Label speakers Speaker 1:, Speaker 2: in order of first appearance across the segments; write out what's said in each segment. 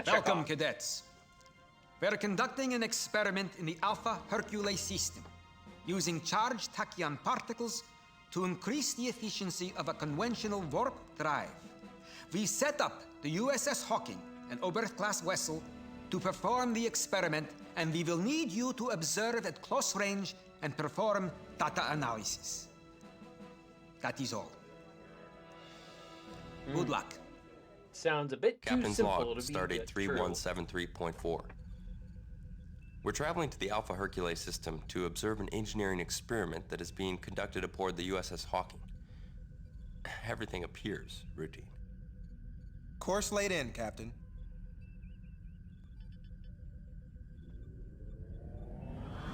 Speaker 1: Welcome, cadets. We're conducting an experiment in the Alpha Hercules system, using charged tachyon particles to increase the efficiency of a conventional warp drive. We set up the USS Hawking, an Oberth-class vessel, to perform the experiment, and we will need you to observe at close range and perform data analysis. That is all. Good luck.
Speaker 2: Sounds a bit too
Speaker 3: Captain's
Speaker 2: simple
Speaker 3: log,
Speaker 2: to be
Speaker 3: stardate
Speaker 2: true.
Speaker 3: 3173.4. We're traveling to the Alpha Hercules system to observe an engineering experiment that is being conducted aboard the USS Hawking. Everything appears routine.
Speaker 4: Course laid in, Captain.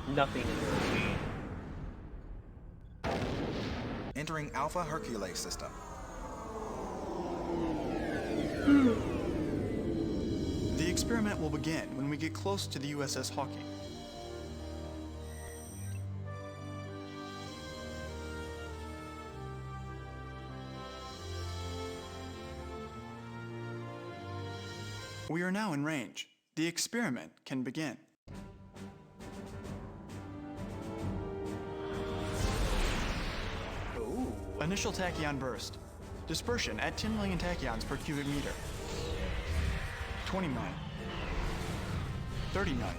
Speaker 2: Nothing is routine.
Speaker 4: Entering Alpha Hercules system.
Speaker 5: The experiment will begin when we get close to the USS Hawking. We are now in range. The experiment can begin.
Speaker 2: Ooh.
Speaker 5: Initial tachyon burst. Dispersion at 10 million tachyons per cubic meter. 29. 39.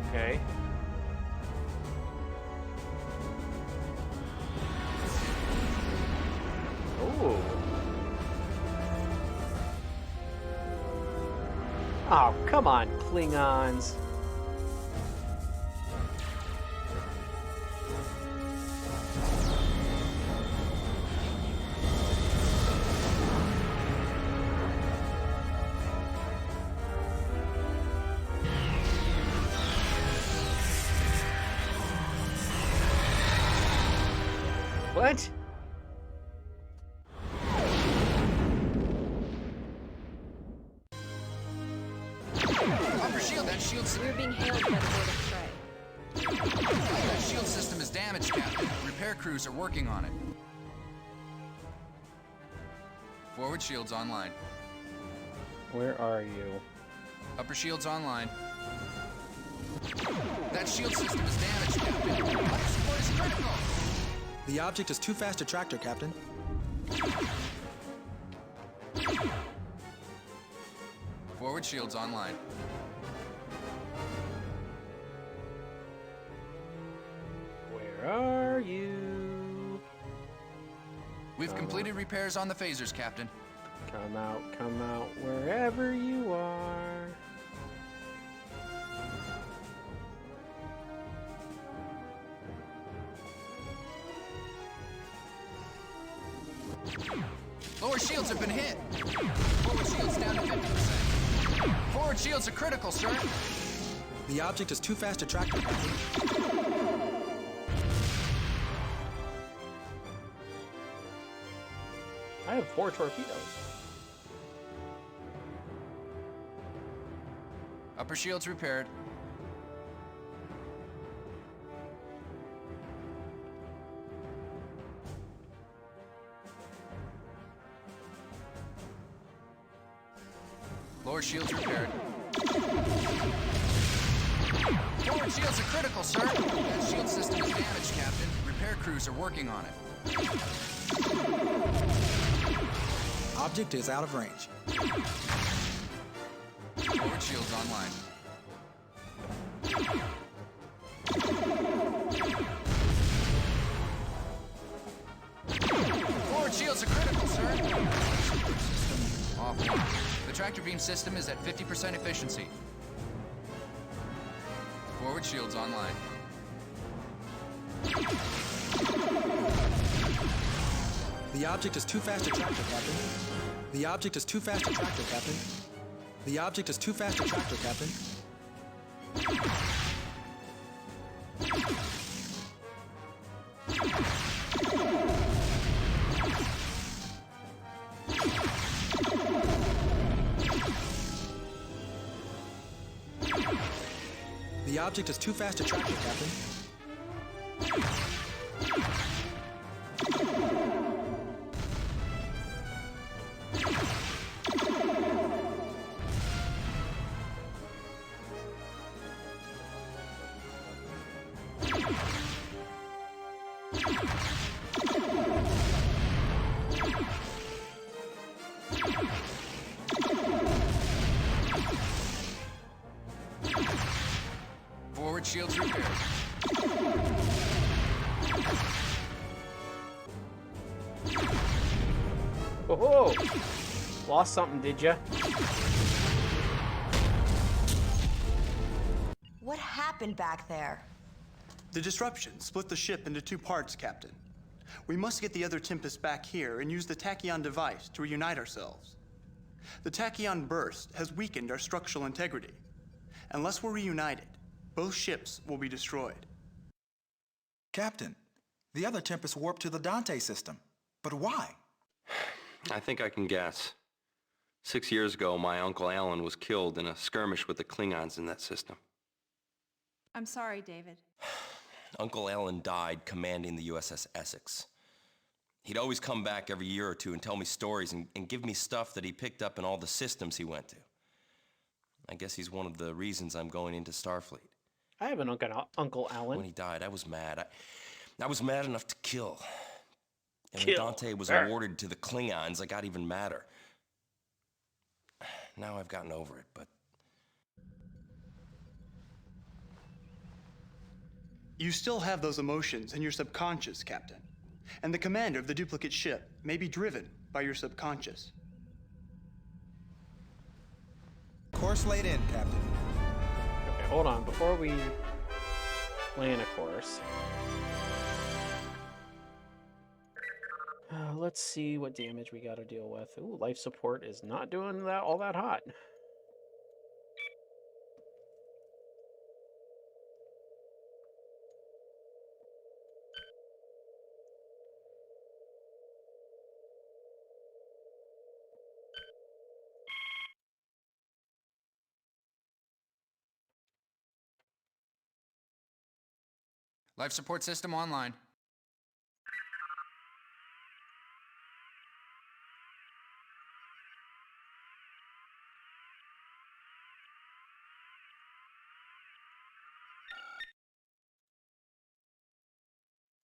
Speaker 2: Okay. Oh. Oh, come on, Klingons. What?
Speaker 6: Upper shield, that shield
Speaker 7: We're being hailed by the Board of Trade.
Speaker 6: that shield system is damaged, Captain. Repair crews are working on it. Forward shields online.
Speaker 2: Where are you?
Speaker 6: Upper shield's online. That shield system is damaged, Captain. Life support is critical.
Speaker 4: The object is too fast to tractor, Captain.
Speaker 6: Forward shield's online.
Speaker 2: Where are you?
Speaker 6: We've completed repairs on the phasers, Captain.
Speaker 2: Come out, wherever you are.
Speaker 6: Lower shields have been hit. Forward shields down to 50%. Forward shields are critical, sir.
Speaker 4: The object is too fast to tractor, Captain.
Speaker 2: I have 4 torpedoes.
Speaker 6: Upper shields repaired. Lower shields repaired. Forward shields are critical, sir. That shield system is damaged, Captain. Repair crews are working on it.
Speaker 4: Object is out of range.
Speaker 6: Forward shields online. Forward shields are critical, sir. System offline. The tractor beam system is at 50% efficiency. Forward shields online.
Speaker 4: The object is too fast to tractor, Captain. The object is too fast to tractor, Captain. The object is too fast to tractor, Captain. The object is too fast to tractor, Captain.
Speaker 6: repaired.
Speaker 2: Oh, lost something, did ya?
Speaker 8: What happened back there?
Speaker 5: The disruption split the ship into two parts, Captain. We must get the other Tempest back here and use the tachyon device to reunite ourselves. The tachyon burst has weakened our structural integrity. Unless we're reunited, both ships will be destroyed.
Speaker 4: Captain, the other Tempest warped to the Dante system. But why?
Speaker 3: I think I can guess. 6 years ago, my Uncle Alan was killed in a skirmish with the Klingons in that system.
Speaker 7: I'm sorry, David.
Speaker 3: Uncle Alan died commanding the USS Essex. He'd always come back every year or two and tell me stories and give me stuff that he picked up in all the systems he went to. I guess he's one of the reasons I'm going into Starfleet.
Speaker 2: I have an Uncle Alan.
Speaker 3: When he died, I was mad. I was mad enough to kill. And
Speaker 2: Kill.
Speaker 3: when Dante was awarded to the Klingons, I got even madder. Now I've gotten over it, but...
Speaker 5: You still have those emotions in your subconscious, Captain. And the commander of the duplicate ship may be driven by your subconscious.
Speaker 4: Course laid in, Captain.
Speaker 2: Okay, hold on. Before we plan a course, let's see what damage we got to deal with. Ooh, life support is not doing that all that hot.
Speaker 6: Life support system online.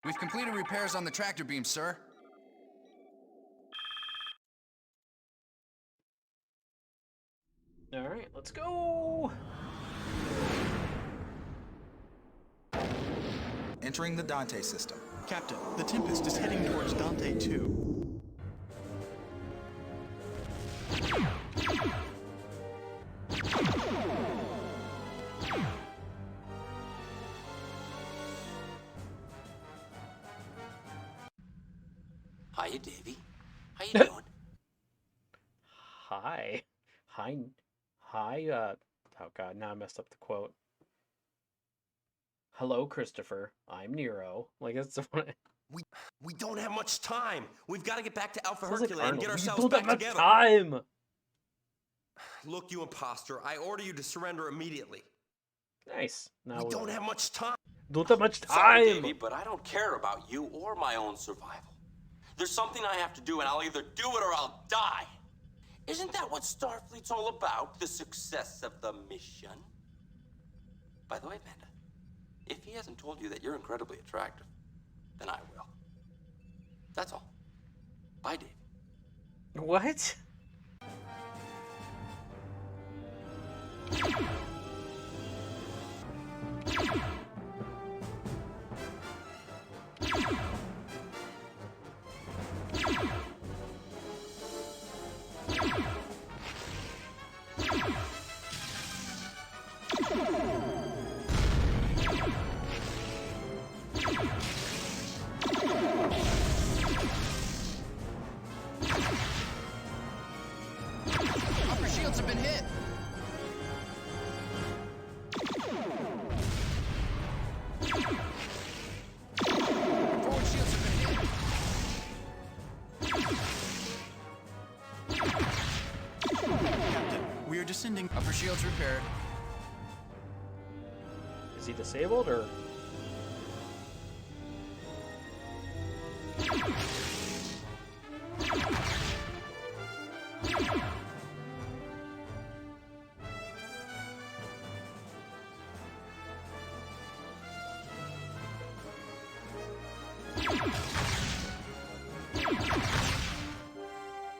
Speaker 6: We've completed repairs on the tractor beam, sir.
Speaker 2: All right, let's go.
Speaker 4: Entering the Dante system.
Speaker 5: Captain, the Tempest is heading towards Dante 2.
Speaker 3: Hiya, Davy. How you doing?
Speaker 2: Hi. Oh god, now I messed up the quote. Hello, Christopher. I'm Nero. Like, that's the one.
Speaker 3: We don't have much time. We've got to get back to Alpha
Speaker 2: Sounds like
Speaker 3: Hercules and get
Speaker 2: Arnold. We
Speaker 3: ourselves
Speaker 2: don't
Speaker 3: back
Speaker 2: have much
Speaker 3: together.
Speaker 2: time.
Speaker 3: Look, you imposter. I order you to surrender immediately.
Speaker 2: Nice. Now
Speaker 3: We don't have much time.
Speaker 2: Don't have much
Speaker 3: Sorry,
Speaker 2: time.
Speaker 3: Davey, but I don't care about you or my own survival. There's something I have to do, and I'll either do it or I'll die. Isn't that what Starfleet's all about? The success of the mission? By the way, Panda, if he hasn't told you that you're incredibly attractive, then I will. That's all. Bye, Davey.
Speaker 2: What?
Speaker 6: Upper shields have been hit. Forward shields have been hit.
Speaker 5: Captain, we are descending.
Speaker 6: Upper shields repaired.
Speaker 2: Is he disabled or?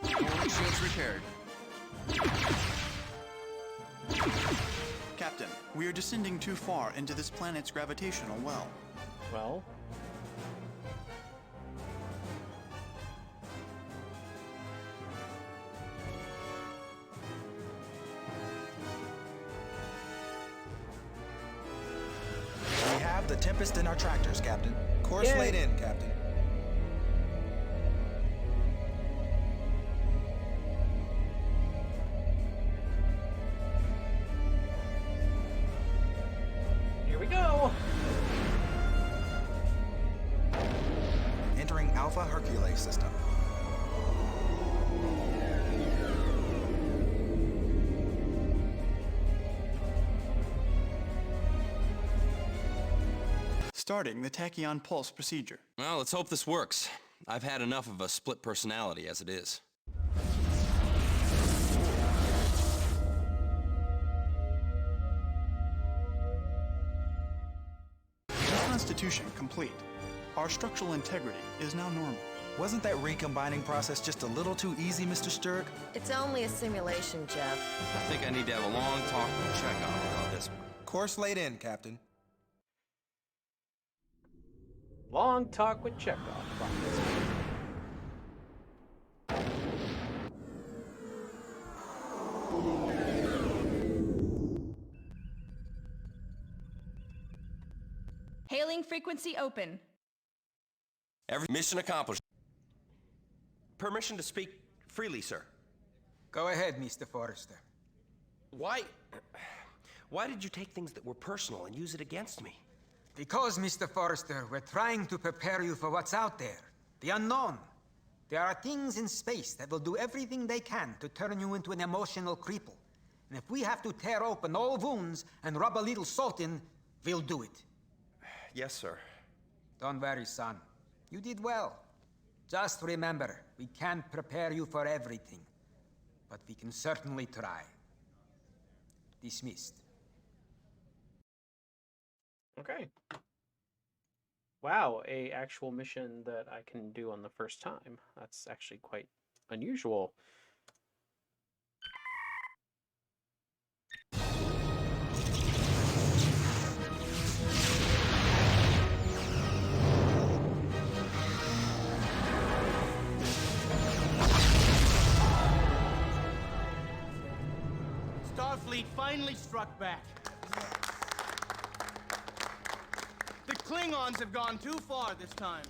Speaker 6: Forward shields repaired.
Speaker 5: Captain, Captain, we are descending too far into this planet's gravitational well.
Speaker 2: Well,
Speaker 4: We have the Tempest in our tractors, Captain. Course
Speaker 2: Yay.
Speaker 4: laid in, Captain.
Speaker 2: here we go.
Speaker 4: Entering Alpha Hercules system.
Speaker 5: Starting the tachyon pulse procedure.
Speaker 3: Well, let's hope this works. I've had enough of a split personality as it is.
Speaker 5: Reconstitution complete. Our structural integrity is now normal.
Speaker 4: Wasn't that recombining process just a little too easy, Mr. Sturrock?
Speaker 8: It's only a simulation, Jeff.
Speaker 3: I think I need to have a long talk with Chekhov about this one.
Speaker 4: Course laid in, Captain.
Speaker 2: Long talk with Chekhov.
Speaker 7: Hailing frequency open.
Speaker 3: Every mission accomplished. Permission to speak freely, sir.
Speaker 1: Go ahead, Mr. Forester.
Speaker 3: Why did you take things that were personal and use it against me?
Speaker 1: Because, Mr. Forrester, we're trying to prepare you for what's out there, the unknown. There are things in space that will do everything they can to turn you into an emotional cripple. And if we have to tear open all wounds and rub a little salt in, we'll do it.
Speaker 3: Yes, sir.
Speaker 1: Don't worry, son. You did well. Just remember, we can't prepare you for everything, but we can certainly try. Dismissed.
Speaker 2: Okay. Wow, a actual mission that I can do on the first time. That's actually quite unusual.
Speaker 9: Starfleet finally struck back. The Klingons have gone too far this time.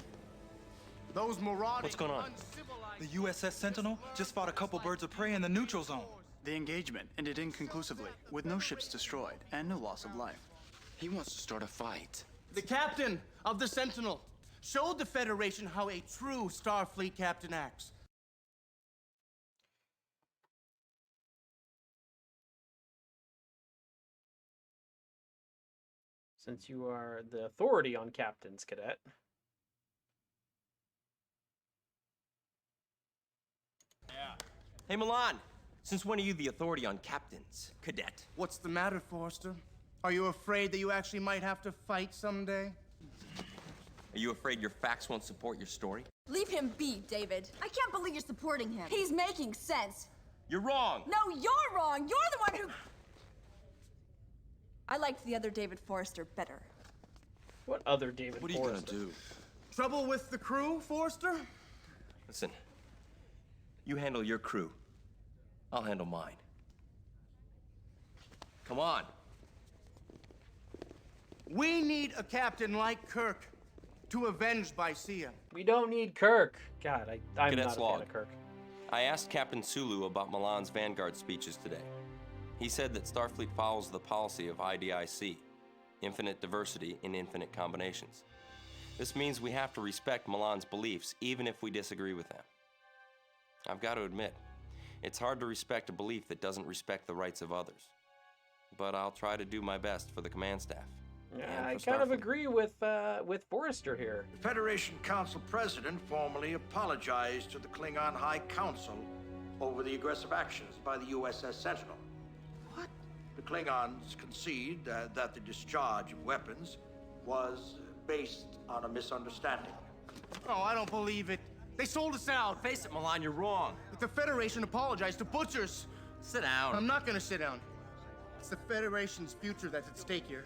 Speaker 9: Those marauding,
Speaker 3: What's going on?
Speaker 9: uncivilized...
Speaker 4: The USS Sentinel just fought a couple birds of prey in the neutral zone.
Speaker 5: The engagement ended inconclusively, with no ships destroyed and no loss of life.
Speaker 10: He wants to start a fight.
Speaker 9: The captain of the Sentinel showed the Federation how a true Starfleet captain acts.
Speaker 2: Since you are the authority on captains, Cadet.
Speaker 3: Hey, Milan. Since when are you the authority on captains, Cadet?
Speaker 9: What's the matter, Forster? Are you afraid that you actually might have to fight someday?
Speaker 3: Are you afraid your facts won't support your story?
Speaker 8: Leave him be, David. I can't believe you're supporting him. He's making sense.
Speaker 3: You're wrong.
Speaker 8: No, you're wrong. You're the one who... I liked the other David Forester better.
Speaker 2: What other David
Speaker 10: What are you gonna
Speaker 2: Forrester?
Speaker 10: do?
Speaker 9: Trouble with the crew, Forster?
Speaker 3: Listen, you handle your crew. I'll handle mine. Come on.
Speaker 9: We need a captain like Kirk to avenge Bicea.
Speaker 2: We don't need Kirk. God, I'm
Speaker 3: Cadet's
Speaker 2: not a fan
Speaker 3: log.
Speaker 2: of Kirk.
Speaker 3: I asked Captain Sulu about Milan's Vanguard speeches today. He said that Starfleet follows the policy of IDIC, infinite diversity in infinite combinations. This means we have to respect Milan's beliefs, even if we disagree with them. I've got to admit, it's hard to respect a belief that doesn't respect the rights of others. But I'll try to do my best for the command staff.
Speaker 2: Yeah,
Speaker 3: and
Speaker 2: I
Speaker 3: for
Speaker 2: kind of
Speaker 3: Starfleet.
Speaker 2: agree with Forrester here.
Speaker 11: The Federation Council President formally apologized to the Klingon High Council over the aggressive actions by the USS Sentinel.
Speaker 9: What?
Speaker 11: The Klingons concede that the discharge of weapons was based on a misunderstanding.
Speaker 9: Oh, I don't believe it. They sold us out.
Speaker 3: Face it, Milan, you're wrong.
Speaker 9: But the Federation apologized to butchers.
Speaker 3: Sit down.
Speaker 9: I'm not gonna sit down. It's the Federation's future that's at stake here.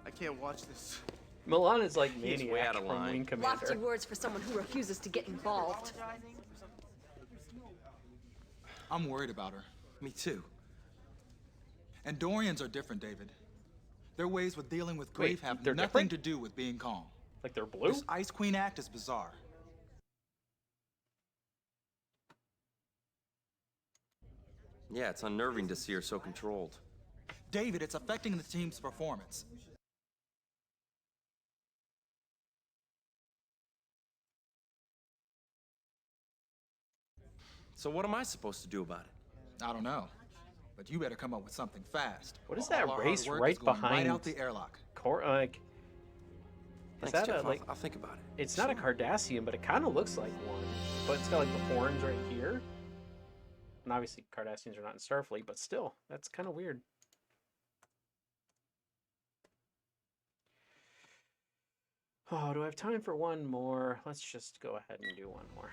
Speaker 9: I can't watch this.
Speaker 2: Milan is like
Speaker 3: He's way
Speaker 2: Maniac
Speaker 3: out of
Speaker 2: from
Speaker 3: line.
Speaker 2: Wing Commander.
Speaker 8: Lofty words for someone who refuses to get involved.
Speaker 4: I'm worried about her.
Speaker 3: Me too.
Speaker 4: And Dorians are different, David. Their ways with dealing with grief have
Speaker 2: they're
Speaker 4: nothing
Speaker 2: different?
Speaker 4: to do with being calm.
Speaker 2: Like they're blue?
Speaker 4: This Ice Queen act is bizarre.
Speaker 3: Yeah, it's unnerving to see her so controlled.
Speaker 4: David, it's affecting the team's performance.
Speaker 3: So what am I supposed to do about it?
Speaker 4: I don't know. But you better come up with something fast.
Speaker 2: What is
Speaker 4: All
Speaker 2: that
Speaker 4: our hard
Speaker 2: race
Speaker 4: work
Speaker 2: right
Speaker 4: is going
Speaker 2: behind
Speaker 4: right out the airlock.
Speaker 2: Like, is
Speaker 3: Thanks,
Speaker 2: that
Speaker 3: Jeff.
Speaker 2: a, like?
Speaker 3: I'll think about it.
Speaker 2: It's not a Cardassian, but it kind of looks like one. But it's got like the horns right here. And obviously Cardassians are not in Starfleet, but still, that's kind of weird. Oh, do I have time for one more? Let's just go ahead and do one more.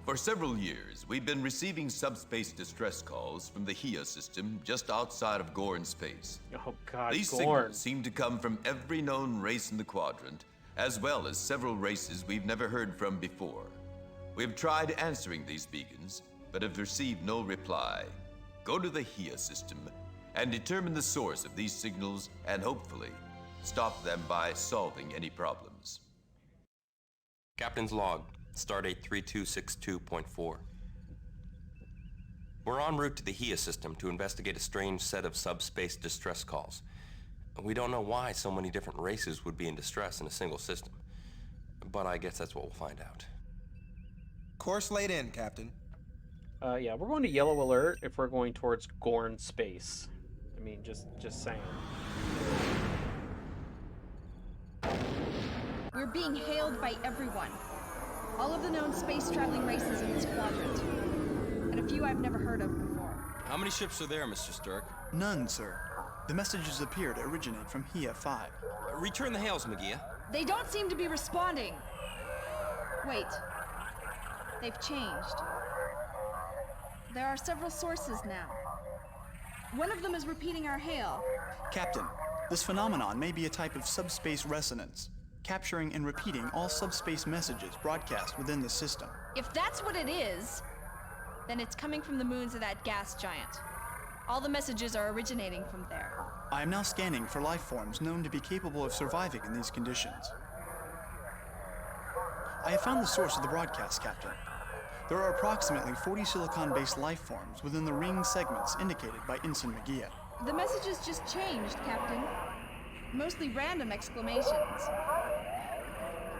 Speaker 12: For several years, we've been receiving subspace distress calls from the HIA system just outside of Gorn space.
Speaker 2: Oh God,
Speaker 12: These
Speaker 2: Gorn.
Speaker 12: signals seem to come from every known race in the quadrant, as well as several races we've never heard from before. We've tried answering these beacons, but have received no reply. Go to the HIA system and determine the source of these signals and hopefully stop them by solving any problems.
Speaker 3: Captain's log, stardate 3262.4. We're en route to the HIA system to investigate a strange set of subspace distress calls. We don't know why so many different races would be in distress in a single system, but I guess that's what we'll find out.
Speaker 4: Course laid in, Captain.
Speaker 2: Yeah, we're going to yellow alert if we're going towards Gorn space. I mean, just saying.
Speaker 7: We're being hailed by everyone. All of the known space-traveling races in this quadrant. And a few I've never heard of before.
Speaker 3: How many ships are there, Mr. Sturck?
Speaker 5: None, sir. The messages appear to originate from HIA 5.
Speaker 3: Return the hails, McGee.
Speaker 7: They don't seem to be responding. Wait. They've changed. There are several sources now. One of them is repeating our hail.
Speaker 5: Captain, this phenomenon may be a type of subspace resonance, capturing and repeating all subspace messages broadcast within the system.
Speaker 7: If that's what it is, then it's coming from the moons of that gas giant. All the messages are originating from there.
Speaker 5: I am now scanning for life forms known to be capable of surviving in these conditions. I have found the source of the broadcast, Captain. There are approximately 40 silicon-based life forms within the ring segments indicated by Ensign McGee.
Speaker 7: The messages just changed, Captain. Mostly random exclamations.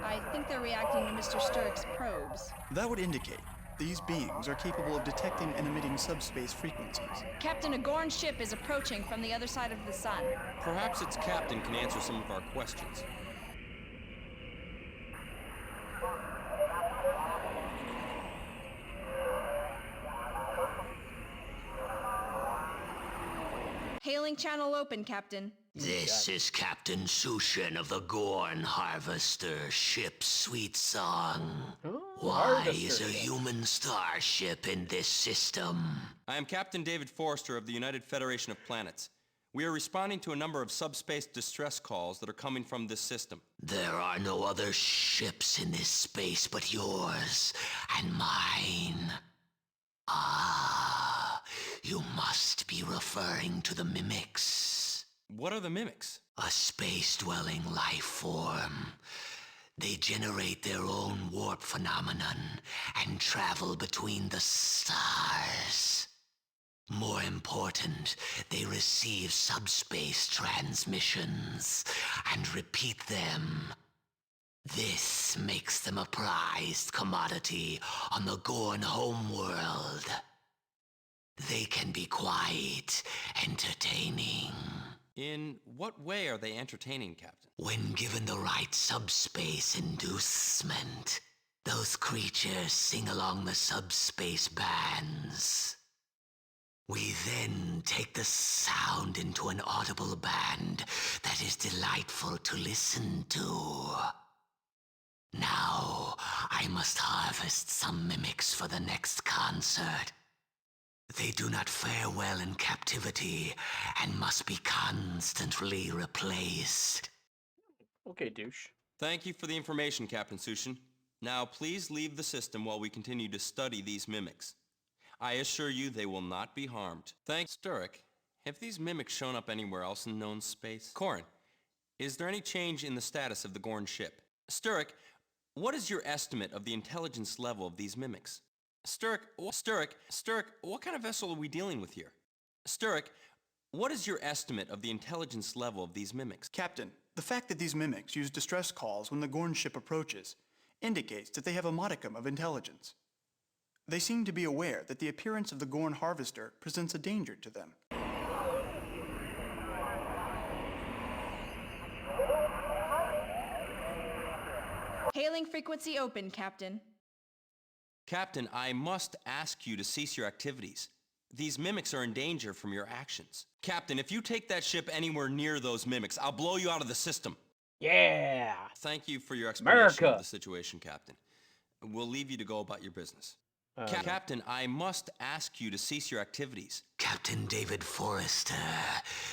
Speaker 7: I think they're reacting to Mr. Sturck's probes.
Speaker 5: That would indicate these beings are capable of detecting and emitting subspace frequencies.
Speaker 7: Captain, a Gorn ship is approaching from the other side of the sun.
Speaker 3: Perhaps its captain can answer some of our questions.
Speaker 7: Hailing channel open, Captain.
Speaker 13: This is Captain Sushin of the Gorn Harvester ship Sweet Song. Why is a human starship in this system?
Speaker 3: I am Captain David Forester of the United Federation of Planets. We are responding to a number of subspace distress calls that are coming from this system.
Speaker 13: There are no other ships in this space but yours and mine. Ah, you must be referring to the mimics.
Speaker 3: What are the mimics?
Speaker 13: A space-dwelling life form. They generate their own warp phenomenon and travel between the stars. More important, they receive subspace transmissions and repeat them. This makes them a prized commodity on the Gorn homeworld. They can be quite entertaining.
Speaker 3: In what way are they entertaining, Captain?
Speaker 13: When given the right subspace inducement, those creatures sing along the subspace bands. We then take the sound into an audible band that is delightful to listen to. Now, I must harvest some mimics for the next concert. They do not fare well in captivity and must be constantly replaced.
Speaker 2: Okay, douche.
Speaker 3: Thank you for the information, Captain Sushin. Now, please leave the system while we continue to study these mimics. I assure you they will not be harmed. Thanks, Sturek. Have these mimics shown up anywhere else in known space? Corin, is there any change in the status of the Gorn ship? Sturek, what is your estimate of the intelligence level of these mimics? Sturek, what kind of vessel are we dealing with here? Sturek, what is your estimate of the intelligence level of these mimics?
Speaker 5: Captain, the fact that these mimics use distress calls when the Gorn ship approaches indicates that they have a modicum of intelligence. They seem to be aware that the appearance of the Gorn harvester presents a danger to them.
Speaker 7: Hailing frequency open, Captain.
Speaker 3: Captain, I must ask you to cease your activities. These mimics are in danger from your actions. Captain, if you take that ship anywhere near those mimics, I'll blow you out of the system.
Speaker 2: Yeah.
Speaker 3: Thank you for your explanation
Speaker 2: America.
Speaker 3: of the situation, Captain. We'll leave you to go about your business. Captain, I must ask you to cease your activities.
Speaker 13: Captain David Forester,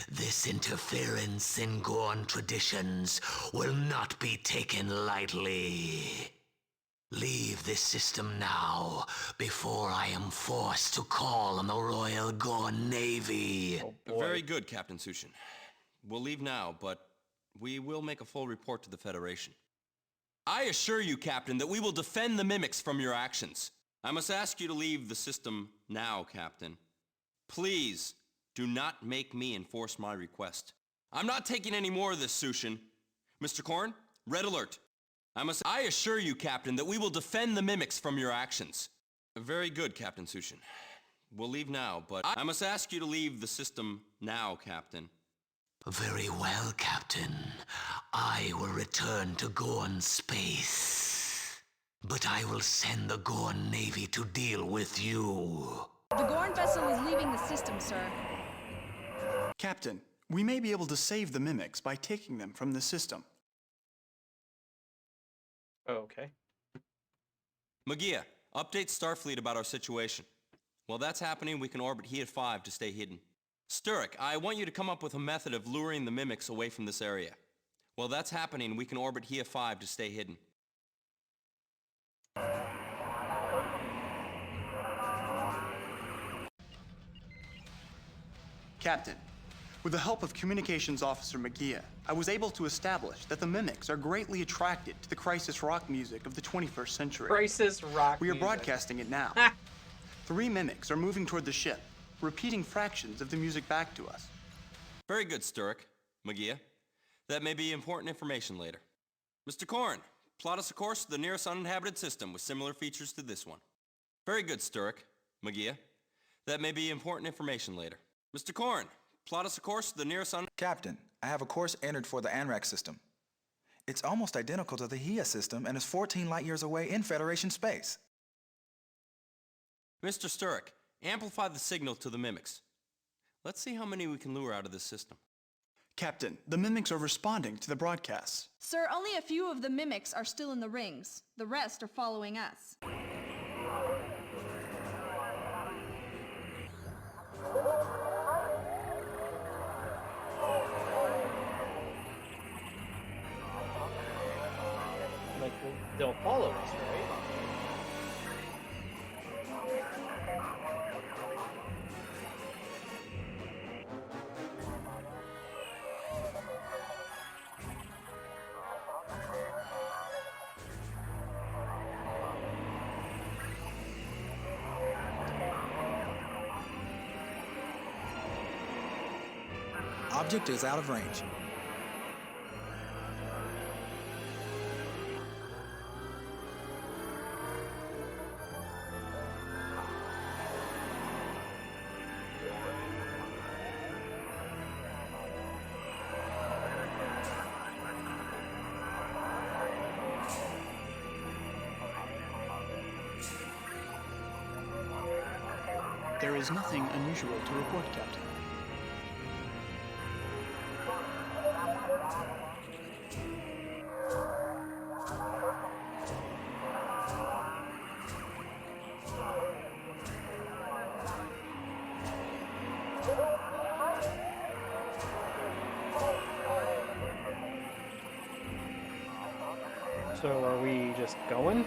Speaker 13: this interference in Gorn traditions will not be taken lightly. Leave this system now, before I am forced to call on the Royal Gorn Navy.
Speaker 2: Oh,
Speaker 3: Very good, Captain Sushin. We'll leave now, but we will make a full report to the Federation. I assure you, Captain, that we will defend the mimics from your actions. I must ask you to leave the system now, Captain. Please, do not make me enforce my request. I'm not taking any more of this, Sushin. Mr. Korn, red alert. I assure you, Captain, that we will defend the mimics from your actions. Very good, Captain Sushin. We'll leave now, but I must ask you to leave the system now, Captain.
Speaker 13: Very well, Captain. I will return to Gorn space. But I will send the Gorn Navy to deal with you.
Speaker 7: The Gorn vessel is leaving the system, sir.
Speaker 5: Captain, we may be able to save the mimics by taking them from the system.
Speaker 2: Okay.
Speaker 3: Magia, update Starfleet about our situation. While that's happening, we can orbit Hea 5 to stay hidden. Sturek, I want you to come up with a method of luring the mimics away from this area. While that's happening, we can orbit Hea 5 to stay hidden.
Speaker 5: Captain, with the help of Communications Officer Magia, I was able to establish that the mimics are greatly attracted to the crisis rock music of the 21st century.
Speaker 2: Crisis rock
Speaker 5: We are
Speaker 2: music.
Speaker 5: broadcasting it now. 3 mimics are moving toward the ship, repeating fractions of the music back to us.
Speaker 3: Very good, Sturek. Magia. That may be important information later. Mr. Korn, plot us a course to the nearest uninhabited system with similar features to this one. Very good, Sturek. Magia. That may be important information later. Mr. Korn, plot us a course to the nearest
Speaker 4: Captain, I have a course entered for the ANRAC system. It's almost identical to the HEA system and is 14 light years away in Federation space.
Speaker 3: Mr. Sturek, amplify the signal to the mimics. Let's see how many we can lure out of this system.
Speaker 5: Captain, the mimics are responding to the broadcasts.
Speaker 7: Sir, only a few of the mimics are still in the rings. The rest are following us.
Speaker 2: Like, they'll follow us, right?
Speaker 4: Object is out of range.
Speaker 5: There is nothing unusual to report, Captain.
Speaker 2: So are we just going?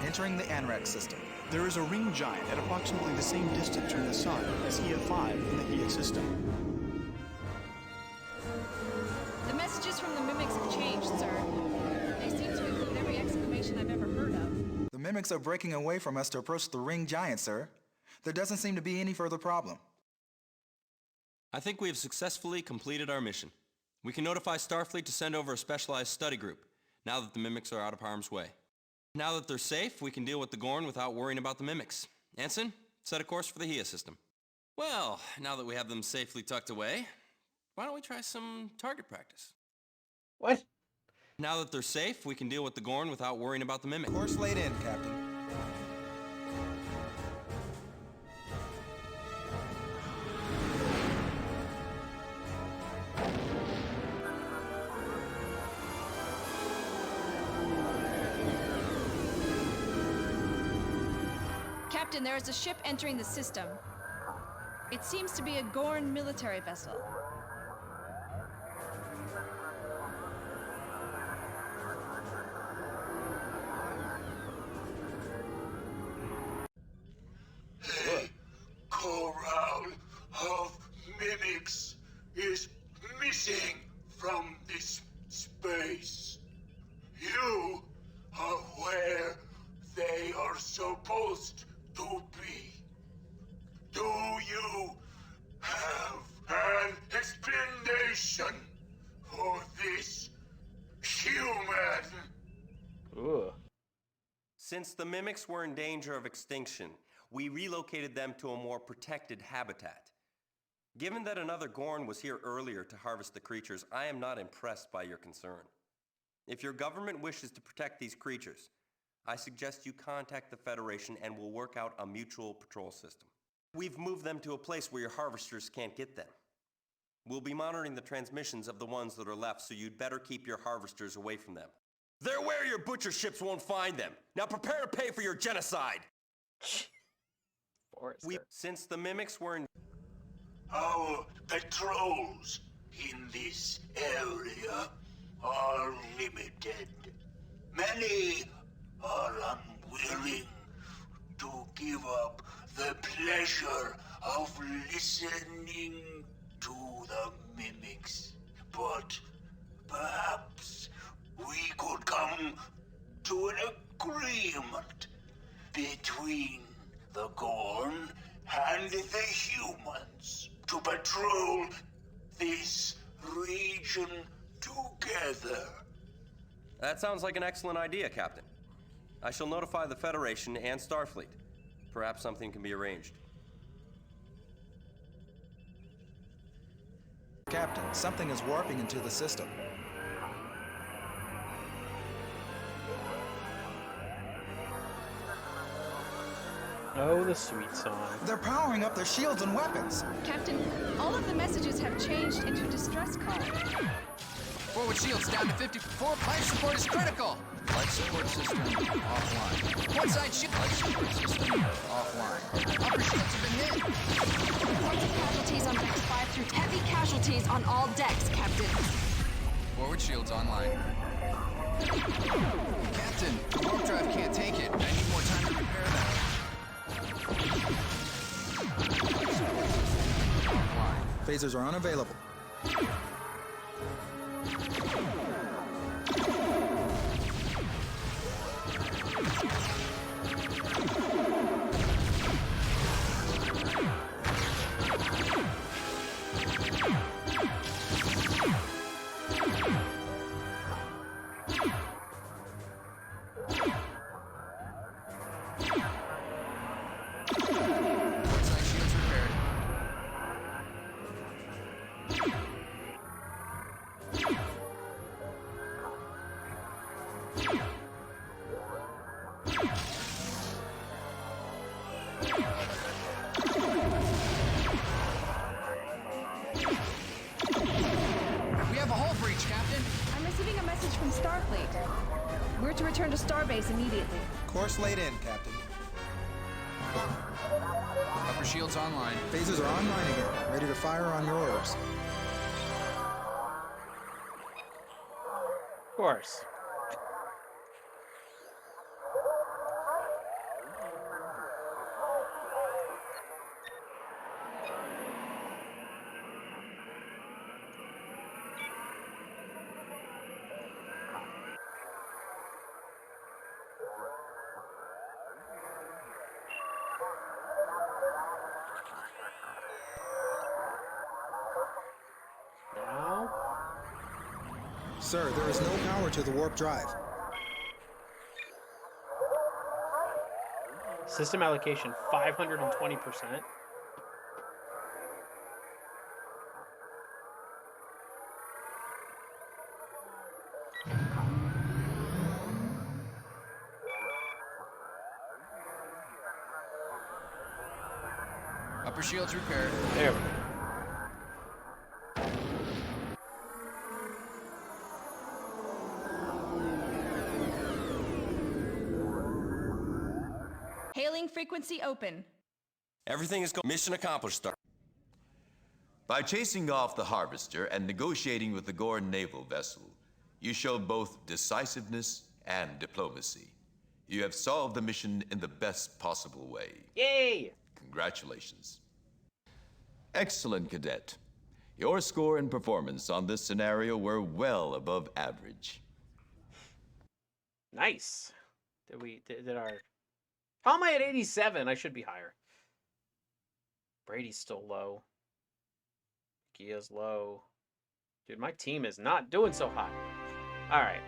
Speaker 4: Entering the Anrax system.
Speaker 5: There is a ring giant at approximately the same distance from the sun as EF5 in the Hea system.
Speaker 7: The messages from the mimics have changed, sir. They seem to include every exclamation I've ever heard of.
Speaker 4: The mimics are breaking away from us to approach the ring giant, sir. There doesn't seem to be any further problem.
Speaker 3: I think we have successfully completed our mission. We can notify Starfleet to send over a specialized study group, now that the mimics are out of harm's way. Now that they're safe, we can deal with the Gorn without worrying about the mimics. Anson, set a course for the Hea system. Well, now that we have them safely tucked away, why don't we try some target practice?
Speaker 2: What?
Speaker 3: Now that they're safe, we can deal with the Gorn without worrying about the mimics.
Speaker 4: Course laid in, Captain.
Speaker 7: Captain, there is a ship entering the system. It seems to be a Gorn military vessel.
Speaker 11: A corral of mimics is missing from this space. You are where they are supposed to be. Do you have an explanation for this, human?
Speaker 2: Ugh.
Speaker 3: Since the mimics were in danger of extinction, we relocated them to a more protected habitat. Given that another Gorn was here earlier to harvest the creatures, I am not impressed by your concern. If your government wishes to protect these creatures, I suggest you contact the Federation and we'll work out a mutual patrol system. We've moved them to a place where your harvesters can't get them. We'll be monitoring the transmissions of the ones that are left, so you'd better keep your harvesters away from them. They're where your butcher ships won't find them. Now prepare to pay for your genocide!
Speaker 2: Forester.
Speaker 3: Since the mimics were in...
Speaker 11: Our patrols in this area are limited. Many are unwilling to give up the pleasure of listening to the mimics. But perhaps we could come to an agreement between the Gorn and the humans to patrol this region together.
Speaker 3: That sounds like an excellent idea, Captain. I shall notify the Federation and Starfleet. Perhaps something can be arranged.
Speaker 4: Captain, something is warping into the system.
Speaker 2: Oh, the sweet song.
Speaker 4: They're powering up their shields and weapons.
Speaker 7: Captain, all of the messages have changed into distress calls.
Speaker 6: Forward shields down to 54. Life support is critical. Life support system offline. Port side shield. Life support system offline. Upper shields have been hit.
Speaker 8: Reporting casualties on decks 5 through heavy casualties on all decks, Captain.
Speaker 6: Forward shields online. Captain, the warp drive can't take it. I need more time to repair that.
Speaker 4: Phasers are unavailable.
Speaker 7: We're to return to Starbase immediately.
Speaker 4: Course laid in, Captain.
Speaker 6: Upper shields online.
Speaker 4: Phasers are online again, ready to fire on your orders.
Speaker 2: Of course. Now?
Speaker 4: Sir, there is no power to the warp drive.
Speaker 2: System allocation 520%.
Speaker 6: Upper shields repaired.
Speaker 2: There we go.
Speaker 7: Hailing frequency open.
Speaker 3: Everything is mission accomplished, Star.
Speaker 12: By chasing off the Harvester and negotiating with the Gorn naval vessel, you showed both decisiveness and diplomacy. You have solved the mission in the best possible way.
Speaker 2: Yay!
Speaker 12: Congratulations. Excellent, Cadet. Your score and performance on this scenario were well above average.
Speaker 2: Nice. Did our... How am I at 87? I should be higher. Brady's still low. Kia's low. Dude, my team is not doing so hot. All right.